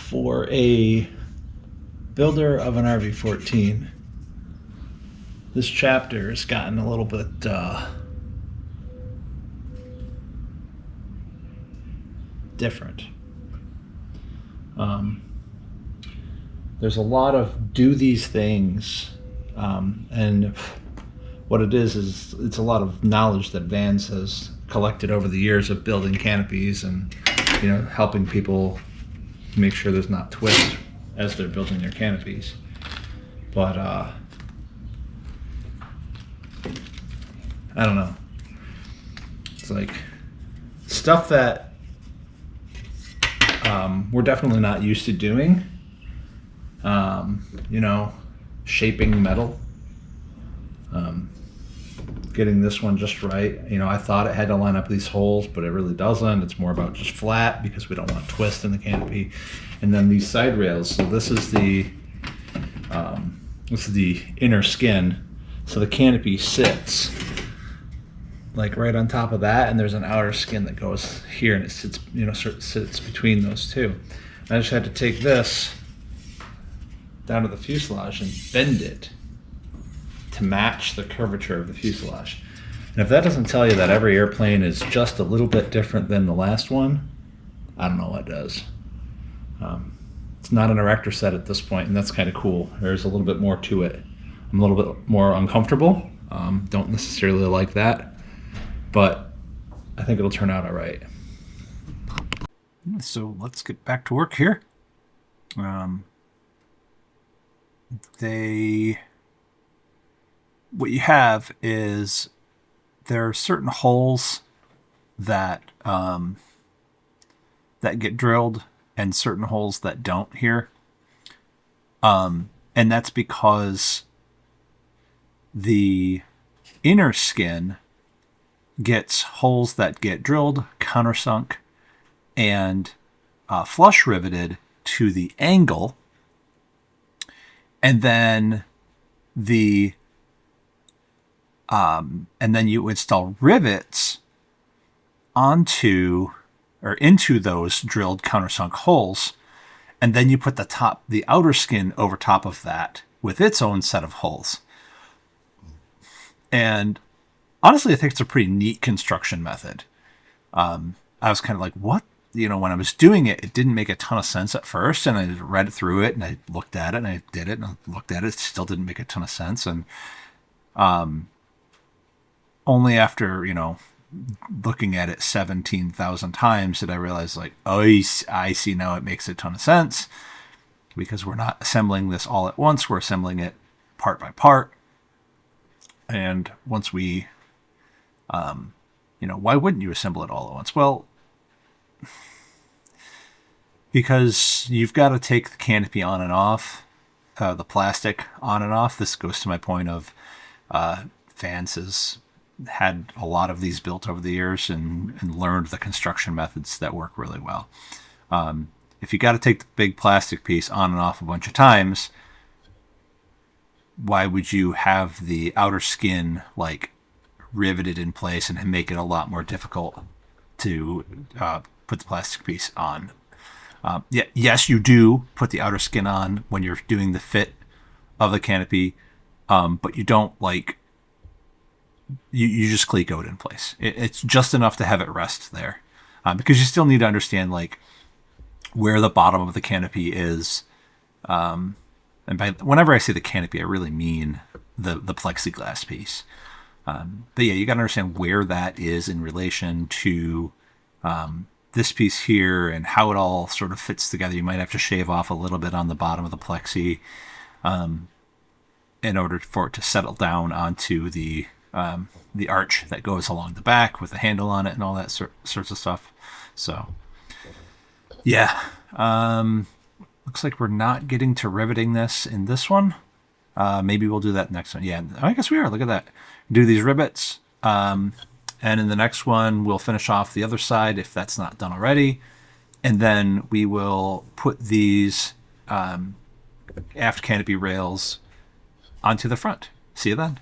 for a builder of an RV-14, this chapter has gotten a little bit different. There's a lot of do these things, and what it is it's a lot of knowledge that Vans has collected over the years of building canopies and helping people make sure there's not twist as they're building their canopies. But I don't know. It's like stuff that we're definitely not used to doing. Shaping metal. Getting this one just right. I thought it had to line up these holes, but it really doesn't. It's more about just flat because we don't want twist in the canopy. And then these side rails. So this is the inner skin. So the canopy sits like right on top of that, and there's an outer skin that goes here, and it sits, sits between those two. I just had to take this down to the fuselage and bend it to match the curvature of the fuselage. And if that doesn't tell you that every airplane is just a little bit different than the last one, I don't know what does. It's not an erector set at this point, and that's kind of cool. There's a little bit more to it. I'm a little bit more uncomfortable. Don't necessarily like that, but I think it'll turn out all right. So let's get back to work here. What you have is there are certain holes that that get drilled and certain holes that don't here. And that's because the inner skin gets holes that get drilled, countersunk, and flush riveted to the angle. And then you install rivets onto or into those drilled countersunk holes, and then you put the outer skin over top of that with its own set of holes. And honestly, I think it's a pretty neat construction method. I was kind of like, what? When I was doing it, it didn't make a ton of sense at first, and I read through it, and I looked at it, and I did it, and I looked at it, it still didn't make a ton of sense. And only after, looking at it 17,000 times did I realize, like, oh, I see now it makes a ton of sense, because we're not assembling this all at once, we're assembling it part by part. And once we, why wouldn't you assemble it all at once? Well, because you've got to take the canopy on and off, the plastic on and off. This goes to my point of Vans has had a lot of these built over the years and learned the construction methods that work really well. If you got to take the big plastic piece on and off a bunch of times, why would you have the outer skin like riveted in place and make it a lot more difficult to put the plastic piece on? Yes, you do put the outer skin on when you're doing the fit of the canopy, but you don't you just cleco it in place. It's just enough to have it rest there, because you still need to understand where the bottom of the canopy is. And whenever I say the canopy, I really mean the plexiglass piece. But yeah, you got to understand where that is in relation to this piece here and how it all sort of fits together. You might have to shave off a little bit on the bottom of the plexi in order for it to settle down onto the arch that goes along the back with the handle on it and all that sorts of stuff. So yeah, looks like we're not getting to riveting this in this one. Maybe we'll do that next one. Yeah, I guess we are. Look at that. Do these rivets. And in the next one, we'll finish off the other side if that's not done already. And then we will put these aft canopy rails onto the front. See you then.